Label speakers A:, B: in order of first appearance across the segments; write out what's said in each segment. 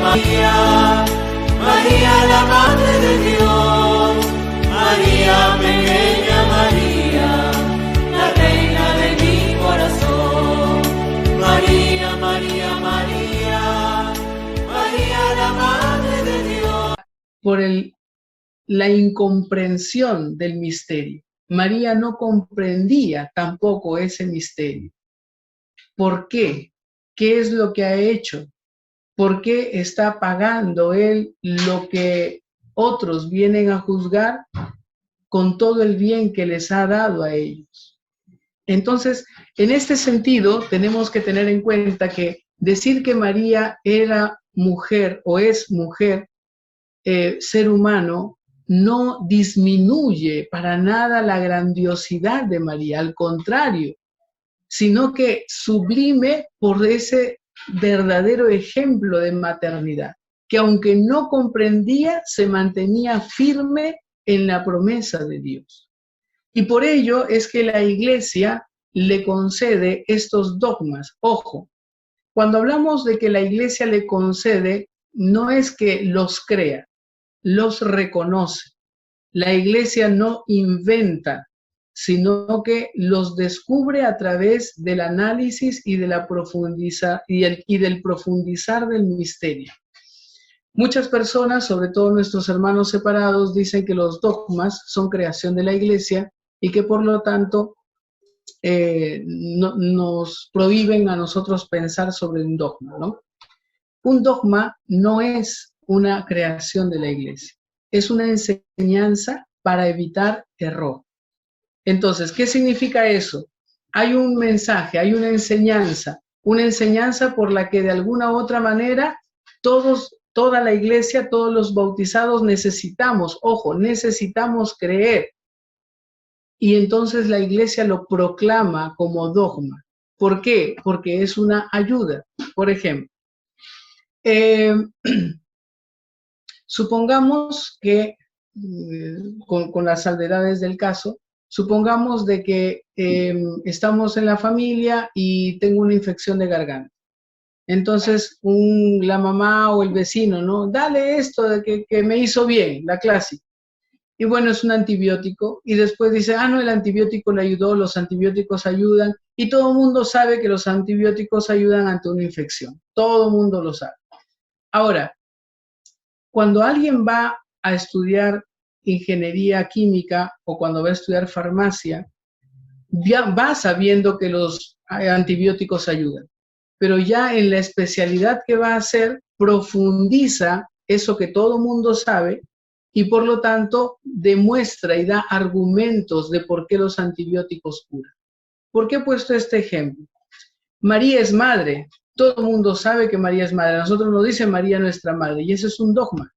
A: María, María la Madre de Dios, María, pequeña María, la reina de mi corazón. María, María, María, María la Madre de Dios.
B: Por la incomprensión del misterio. María no comprendía tampoco ese misterio. ¿Por qué? ¿Qué es lo que ha hecho? ¿Por qué está pagando él lo que otros vienen a juzgar con todo el bien que les ha dado a ellos? Entonces, en este sentido, tenemos que tener en cuenta que decir que María era mujer o es mujer, ser humano, no disminuye para nada la grandiosidad de María, al contrario, sino que sublime por ese verdadero ejemplo de maternidad, que aunque no comprendía, se mantenía firme en la promesa de Dios. Y por ello es que la Iglesia le concede estos dogmas. Ojo, cuando hablamos de que la Iglesia le concede, no es que los crea, los reconoce. La Iglesia no inventa, sino que los descubre a través del análisis y, de la y del profundizar del misterio. Muchas personas, sobre todo nuestros hermanos separados, dicen que los dogmas son creación de la Iglesia y que por lo tanto nos prohíben a nosotros pensar sobre un dogma, ¿no? Un dogma no es una creación de la Iglesia, es una enseñanza para evitar error. Entonces, ¿qué significa eso? Hay un mensaje, hay una enseñanza por la que de alguna u otra manera toda la Iglesia, todos los bautizados necesitamos creer. Y entonces la Iglesia lo proclama como dogma. ¿Por qué? Porque es una ayuda. Por ejemplo, supongamos que, con las salvedades del caso, supongamos de que estamos en la familia y tengo una infección de garganta. Entonces, la mamá o el vecino, ¿no? Dale esto de que me hizo bien, la clásica. Y bueno, es un antibiótico. Y después dice, no, el antibiótico le ayudó, los antibióticos ayudan. Y todo el mundo sabe que los antibióticos ayudan ante una infección. Todo el mundo lo sabe. Ahora, cuando alguien va a estudiar ingeniería química o cuando va a estudiar farmacia, ya va sabiendo que los antibióticos ayudan. Pero ya en la especialidad que va a hacer, profundiza eso que todo mundo sabe y por lo tanto demuestra y da argumentos de por qué los antibióticos curan. ¿Por qué he puesto este ejemplo? María es madre. Todo el mundo sabe que María es madre. A nosotros nos dice María nuestra madre y ese es un dogma.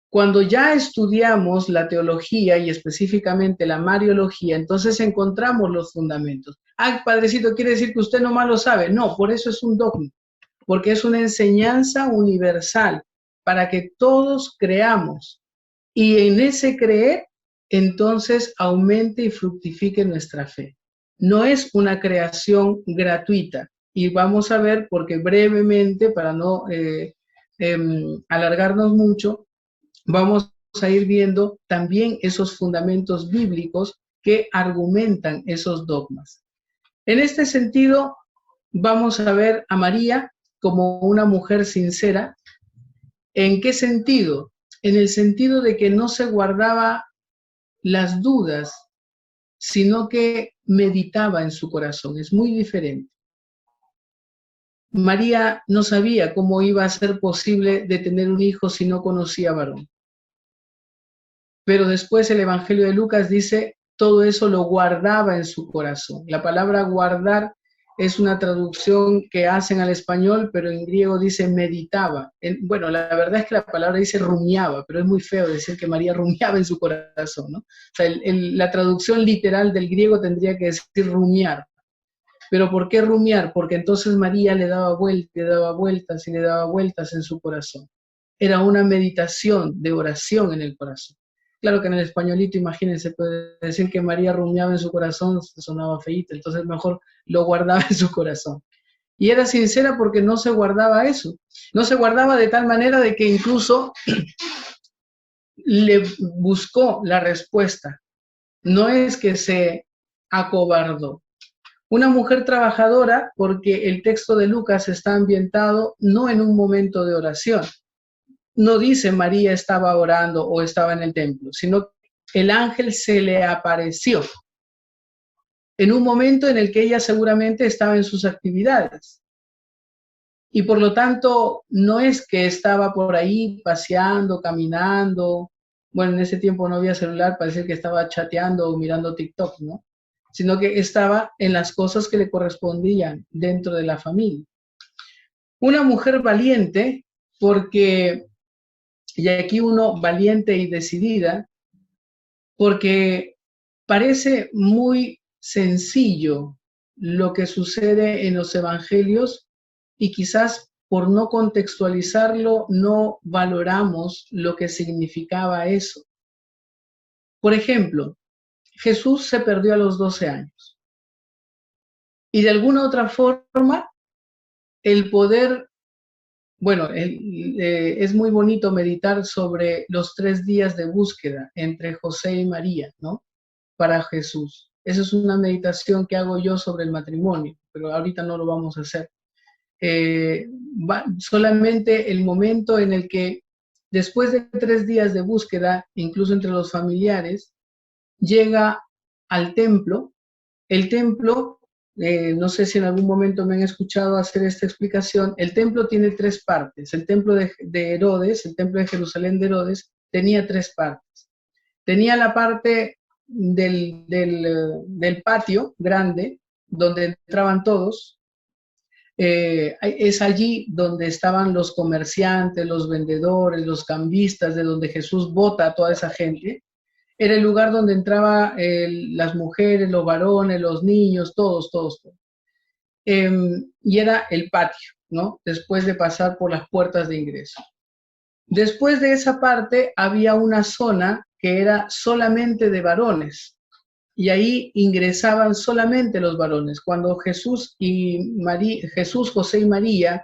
B: Cuando ya estudiamos la teología y específicamente la mariología, entonces encontramos los fundamentos. Padrecito, ¿quiere decir que usted nomás lo sabe? No, por eso es un dogma, porque es una enseñanza universal para que todos creamos y en ese creer, entonces aumente y fructifique nuestra fe. No es una creación gratuita y vamos a ver, porque brevemente, para no alargarnos mucho, vamos a ir viendo también esos fundamentos bíblicos que argumentan esos dogmas. En este sentido, vamos a ver a María como una mujer sincera. ¿En qué sentido? En el sentido de que no se guardaba las dudas, sino que meditaba en su corazón. Es muy diferente. María no sabía cómo iba a ser posible de tener un hijo si no conocía varón. Pero después el Evangelio de Lucas dice, todo eso lo guardaba en su corazón. La palabra guardar es una traducción que hacen al español, pero en griego dice meditaba. Bueno, la verdad es que la palabra dice rumiaba, pero es muy feo decir que María rumiaba en su corazón, ¿no? O sea, la traducción literal del griego tendría que decir rumiar. ¿Pero por qué rumiar? Porque entonces María le daba vueltas y le daba vueltas en su corazón. Era una meditación de oración en el corazón. Claro que en el españolito, imagínense, puede decir que María rumiaba en su corazón, sonaba feíto, entonces mejor lo guardaba en su corazón. Y era sincera porque no se guardaba eso. No se guardaba de tal manera de que incluso le buscó la respuesta. No es que se acobardó. Una mujer trabajadora, porque el texto de Lucas está ambientado no en un momento de oración. No dice María estaba orando o estaba en el templo, sino el ángel se le apareció en un momento en el que ella seguramente estaba en sus actividades. Y por lo tanto, no es que estaba por ahí paseando, caminando. Bueno, en ese tiempo no había celular, parece que estaba chateando o mirando TikTok, ¿no? Sino que estaba en las cosas que le correspondían dentro de la familia. Una mujer valiente, porque, y aquí uno valiente y decidida, porque parece muy sencillo lo que sucede en los evangelios y quizás por no contextualizarlo no valoramos lo que significaba eso. Por ejemplo, Jesús se perdió a los 12 años y de alguna otra forma el poder, bueno, es muy bonito meditar sobre los 3 días de búsqueda entre José y María, ¿no? Para Jesús. Esa es una meditación que hago yo sobre el matrimonio, pero ahorita no lo vamos a hacer. Solamente el momento en el que después de 3 días de búsqueda, incluso entre los familiares, llega al templo. El templo, no sé si en algún momento me han escuchado hacer esta explicación, el templo tiene 3 partes. El templo de Herodes, el templo de Jerusalén de Herodes, tenía 3 partes. Tenía la parte del patio grande, donde entraban todos. Es allí donde estaban los comerciantes, los vendedores, los cambistas, de donde Jesús bota a toda esa gente. Era el lugar donde entraban las mujeres, los varones, los niños, todos. Y era el patio, ¿no? Después de pasar por las puertas de ingreso. Después de esa parte había una zona que era solamente de varones. Y ahí ingresaban solamente los varones. Cuando Jesús, José y María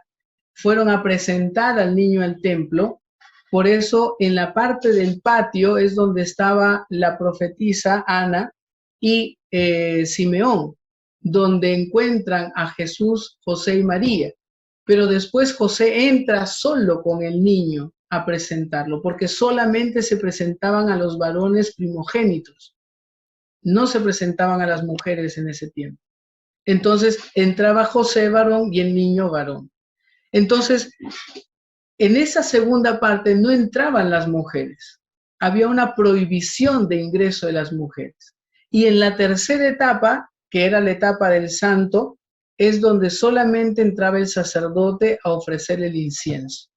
B: fueron a presentar al niño al templo, por eso en la parte del patio es donde estaba la profetisa Ana y Simeón, donde encuentran a Jesús, José y María. Pero después José entra solo con el niño a presentarlo, porque solamente se presentaban a los varones primogénitos. No se presentaban a las mujeres en ese tiempo. Entonces entraba José varón y el niño varón. Entonces, en esa segunda parte no entraban las mujeres. Había una prohibición de ingreso de las mujeres. Y en la tercera etapa, que era la etapa del santo, es donde solamente entraba el sacerdote a ofrecer el incienso.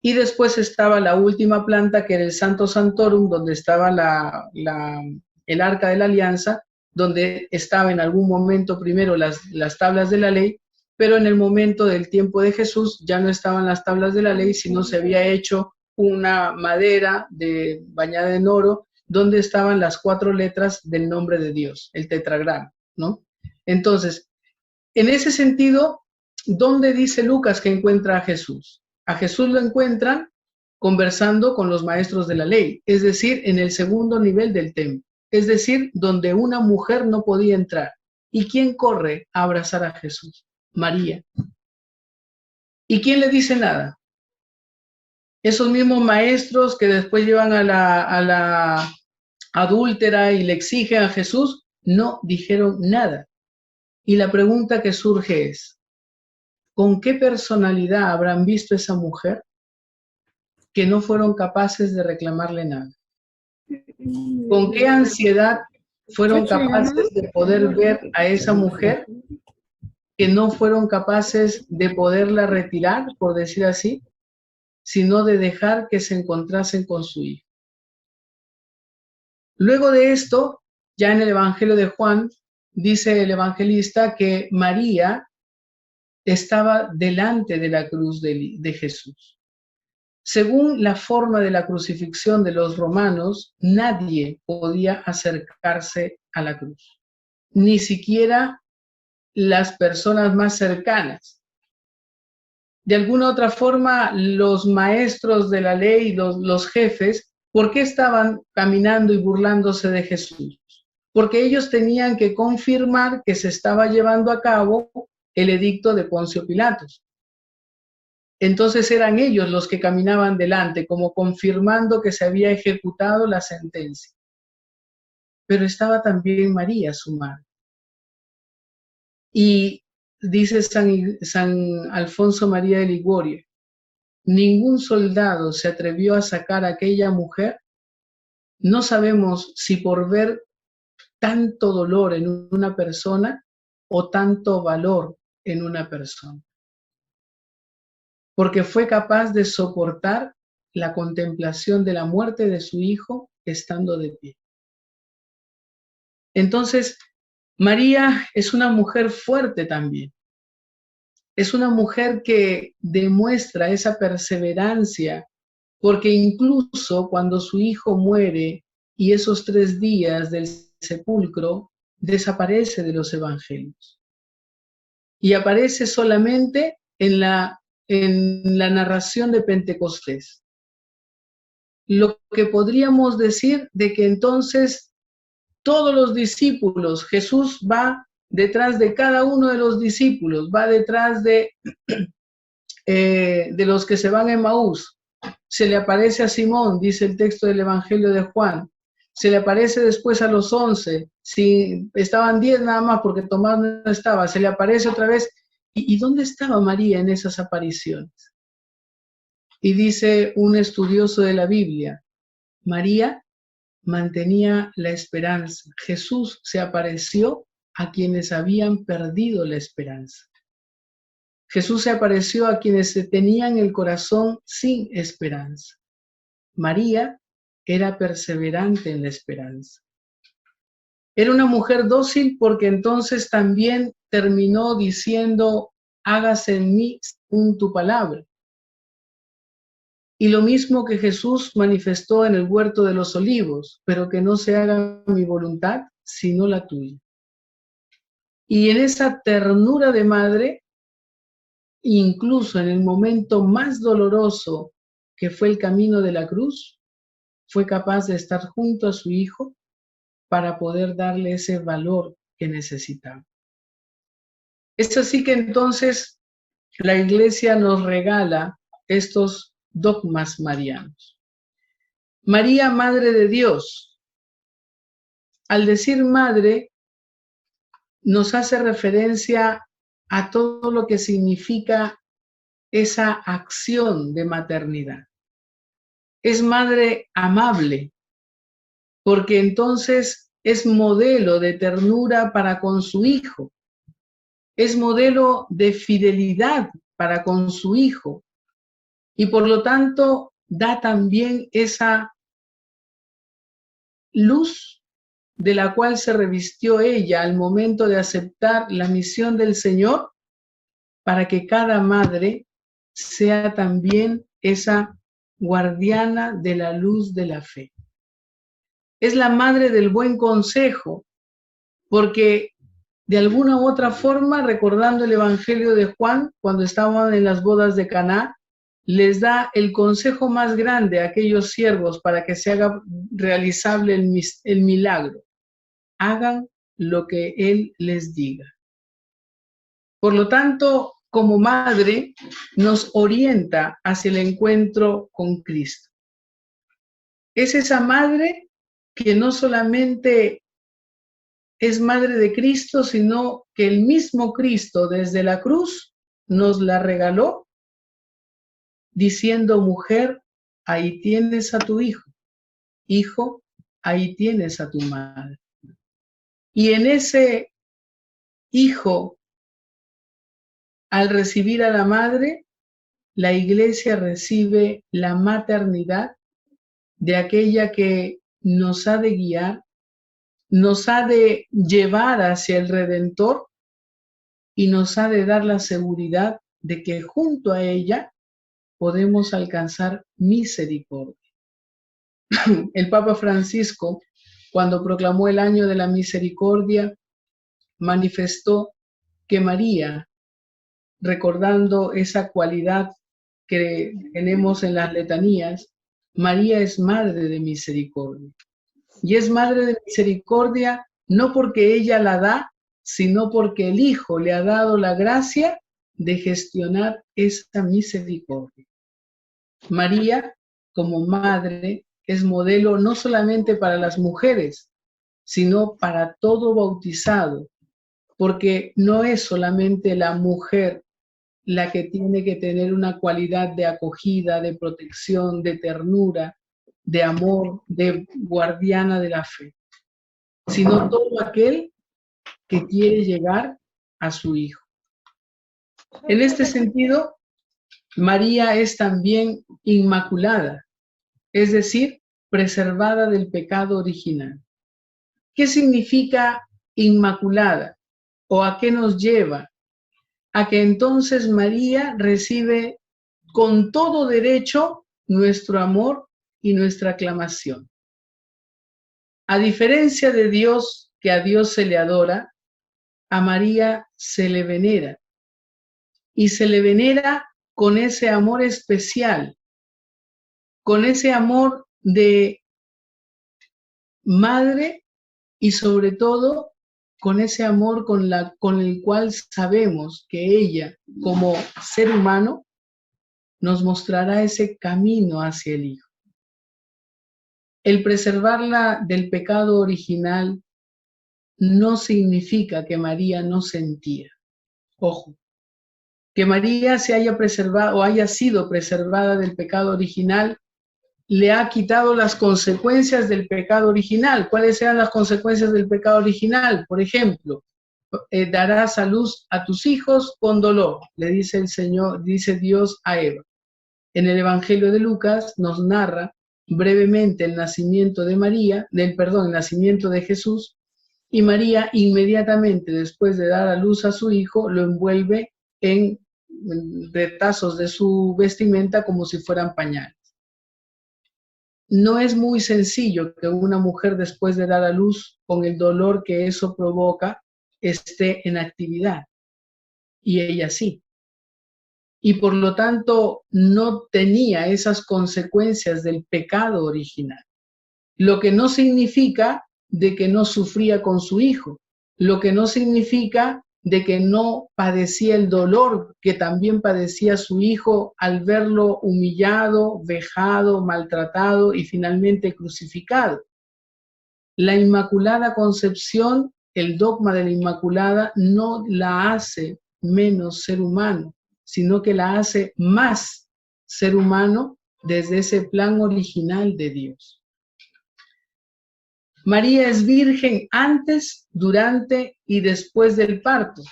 B: Y después estaba la última planta, que era el Santo Santorum, donde estaba el Arca de la Alianza, donde estaba en algún momento primero las tablas de la ley, pero en el momento del tiempo de Jesús ya no estaban las tablas de la ley, sino se había hecho una madera bañada en oro, donde estaban las 4 letras del nombre de Dios, el tetragrama, ¿no? Entonces, en ese sentido, ¿dónde dice Lucas que encuentra a Jesús? A Jesús lo encuentran conversando con los maestros de la ley, es decir, en el segundo nivel del templo, es decir, donde una mujer no podía entrar. ¿Y quién corre a abrazar a Jesús? María. ¿Y quién le dice nada? Esos mismos maestros que después llevan a la adúltera y le exigen a Jesús, no dijeron nada. Y la pregunta que surge es, ¿con qué personalidad habrán visto esa mujer que no fueron capaces de reclamarle nada? ¿Con qué ansiedad fueron capaces de poder ver a esa mujer que no fueron capaces de poderla retirar, por decir así, sino de dejar que se encontrasen con su hijo? Luego de esto, ya en el Evangelio de Juan, dice el evangelista que María estaba delante de la cruz de Jesús. Según la forma de la crucifixión de los romanos, nadie podía acercarse a la cruz, ni siquiera las personas más cercanas. De alguna otra forma, los maestros de la ley, los jefes, ¿por qué estaban caminando y burlándose de Jesús? Porque ellos tenían que confirmar que se estaba llevando a cabo el edicto de Poncio Pilatos. Entonces eran ellos los que caminaban delante, como confirmando que se había ejecutado la sentencia. Pero estaba también María, su madre. Y dice San Alfonso María de Liguori, ningún soldado se atrevió a sacar a aquella mujer. No sabemos si por ver tanto dolor en una persona o tanto valor en una persona, porque fue capaz de soportar la contemplación de la muerte de su hijo estando de pie. Entonces, María es una mujer fuerte también. Es una mujer que demuestra esa perseverancia, porque incluso cuando su hijo muere y esos 3 días del sepulcro, desaparece de los evangelios. Y aparece solamente en la narración de Pentecostés. Lo que podríamos decir de que entonces todos los discípulos, Jesús va detrás de cada uno de los discípulos, va detrás de los que se van a Emaús. Se le aparece a Simón, dice el texto del Evangelio de Juan. Se le aparece después a los 11. Si estaban 10 nada más porque Tomás no estaba, se le aparece otra vez. ¿Y dónde estaba María en esas apariciones? Y dice un estudioso de la Biblia, María mantenía la esperanza. Jesús se apareció a quienes habían perdido la esperanza. Jesús se apareció a quienes tenían el corazón sin esperanza. María era perseverante en la esperanza. Era una mujer dócil porque entonces también terminó diciendo, hágase en mí según tu palabra. Y lo mismo que Jesús manifestó en el huerto de los olivos, pero que no se haga mi voluntad, sino la tuya. Y en esa ternura de madre, incluso en el momento más doloroso que fue el camino de la cruz, fue capaz de estar junto a su hijo para poder darle ese valor que necesitaba. Es así que entonces la Iglesia nos regala estos dogmas marianos. María, Madre de Dios. Al decir madre, nos hace referencia a todo lo que significa esa acción de maternidad. Es madre amable, porque entonces es modelo de ternura para con su hijo. Es modelo de fidelidad para con su hijo. Y por lo tanto, da también esa luz de la cual se revistió ella al momento de aceptar la misión del Señor, para que cada madre sea también esa guardiana de la luz de la fe. Es la madre del buen consejo, porque de alguna u otra forma, recordando el Evangelio de Juan, cuando estaban en las bodas de Caná, les da el consejo más grande a aquellos siervos para que se haga realizable el milagro. Hagan lo que Él les diga. Por lo tanto, como madre, nos orienta hacia el encuentro con Cristo. Es esa madre que no solamente es madre de Cristo, sino que el mismo Cristo desde la cruz nos la regaló, diciendo, mujer, ahí tienes a tu hijo, hijo, ahí tienes a tu madre. Y en ese hijo, al recibir a la madre, la Iglesia recibe la maternidad de aquella que nos ha de guiar, nos ha de llevar hacia el Redentor y nos ha de dar la seguridad de que junto a ella podemos alcanzar misericordia. El Papa Francisco, cuando proclamó el año de la misericordia, manifestó que María, recordando esa cualidad que tenemos en las letanías, María es madre de misericordia. Y es madre de misericordia no porque ella la da, sino porque el Hijo le ha dado la gracia de gestionar esa misericordia. María, como madre, es modelo no solamente para las mujeres, sino para todo bautizado, porque no es solamente la mujer la que tiene que tener una cualidad de acogida, de protección, de ternura, de amor, de guardiana de la fe, sino todo aquel que quiere llegar a su Hijo. En este sentido, María es también inmaculada, es decir, preservada del pecado original. ¿Qué significa inmaculada? ¿O a qué nos lleva? A que entonces María recibe con todo derecho nuestro amor y nuestra aclamación. A diferencia de Dios, que a Dios se le adora, a María se le venera. Y se le venera con ese amor especial, con ese amor de madre y sobre todo con ese amor con el cual sabemos que ella, como ser humano, nos mostrará ese camino hacia el Hijo. El preservarla del pecado original no significa que María no sentía. Ojo, que María se haya preservado o haya sido preservada del pecado original le ha quitado las consecuencias del pecado original. ¿Cuáles eran las consecuencias del pecado original? Por ejemplo, darás a luz a tus hijos con dolor, le dice el Señor, dice Dios a Eva. En el Evangelio de Lucas nos narra brevemente el nacimiento de María, el nacimiento de Jesús, y María inmediatamente después de dar a luz a su hijo lo envuelve en retazos de su vestimenta como si fueran pañales. No es muy sencillo que una mujer después de dar a luz, con el dolor que eso provoca, esté en actividad. Y ella sí. Y por lo tanto no tenía esas consecuencias del pecado original. Lo que no significa de que no sufría con su hijo. Lo que no significa de que no padecía el dolor que también padecía su hijo al verlo humillado, vejado, maltratado y finalmente crucificado. La Inmaculada Concepción, el dogma de la Inmaculada, no la hace menos ser humano, sino que la hace más ser humano desde ese plan original de Dios. María es virgen antes, durante y después del parto.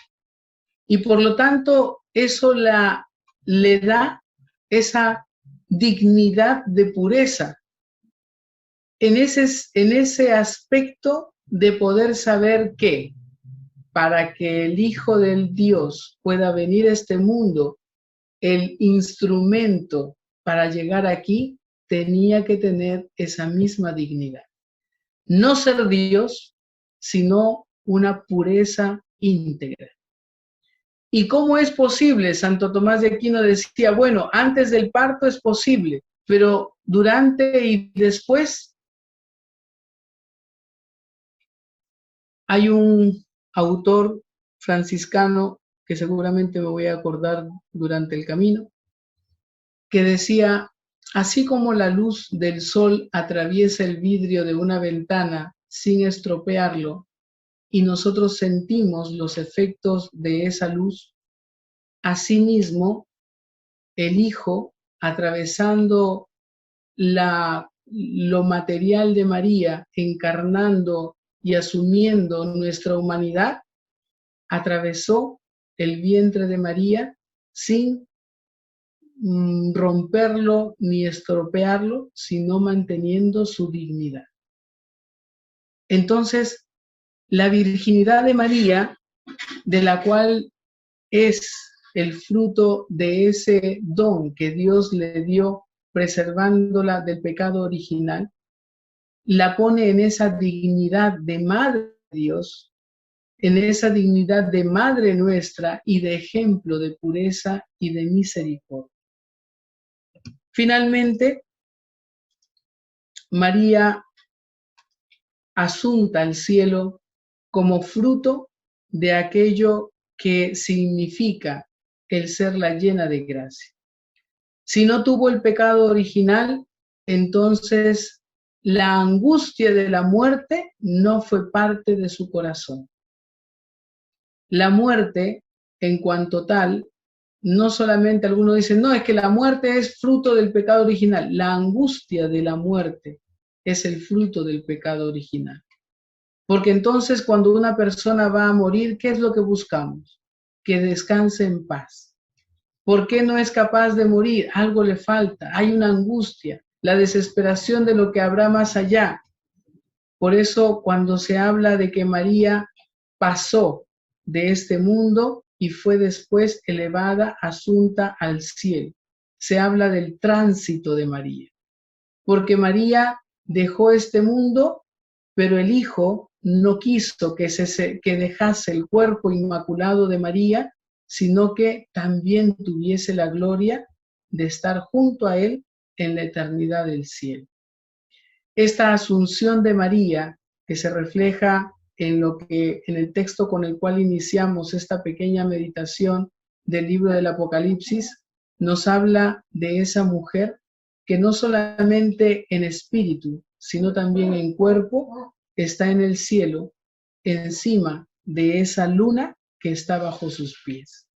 B: Y por lo tanto, eso le da esa dignidad de pureza. En ese aspecto de poder saber que para que el Hijo del Dios pueda venir a este mundo, el instrumento para llegar aquí tenía que tener esa misma dignidad. No ser Dios, sino una pureza íntegra. ¿Y cómo es posible? Santo Tomás de Aquino decía, bueno, antes del parto es posible, pero durante y después. Hay un autor franciscano que seguramente me voy a acordar durante el camino, que decía, así como la luz del sol atraviesa el vidrio de una ventana sin estropearlo, y nosotros sentimos los efectos de esa luz, asimismo, el Hijo, atravesando lo material de María, encarnando y asumiendo nuestra humanidad, atravesó el vientre de María sin romperlo ni estropearlo, sino manteniendo su dignidad. Entonces, la virginidad de María, de la cual es el fruto de ese don que Dios le dio, preservándola del pecado original, la pone en esa dignidad de madre de Dios, en esa dignidad de madre nuestra y de ejemplo de pureza y de misericordia. Finalmente, María asunta al cielo como fruto de aquello que significa el ser la llena de gracia. Si no tuvo el pecado original, entonces la angustia de la muerte no fue parte de su corazón. La muerte, en cuanto tal, no solamente algunos dicen, no, es que la muerte es fruto del pecado original. La angustia de la muerte es el fruto del pecado original. Porque entonces cuando una persona va a morir, ¿qué es lo que buscamos? Que descanse en paz. ¿Por qué no es capaz de morir? Algo le falta, hay una angustia, la desesperación de lo que habrá más allá. Por eso cuando se habla de que María pasó de este mundo y fue después elevada, asunta al cielo, se habla del tránsito de María. Porque María dejó este mundo, pero el Hijo no quiso que dejase el cuerpo inmaculado de María, sino que también tuviese la gloria de estar junto a Él en la eternidad del cielo. Esta asunción de María, que se refleja en el texto con el cual iniciamos esta pequeña meditación del libro del Apocalipsis, nos habla de esa mujer que no solamente en espíritu, sino también en cuerpo, está en el cielo, encima de esa luna que está bajo sus pies.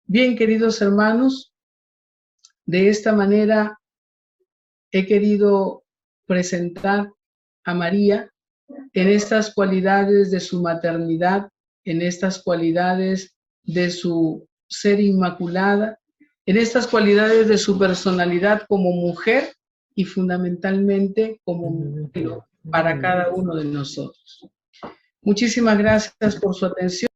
B: Bien, queridos hermanos, de esta manera he querido presentar a María en estas cualidades de su maternidad, en estas cualidades de su ser inmaculada, en estas cualidades de su personalidad como mujer y fundamentalmente como modelo para cada uno de nosotros. Muchísimas gracias por su atención.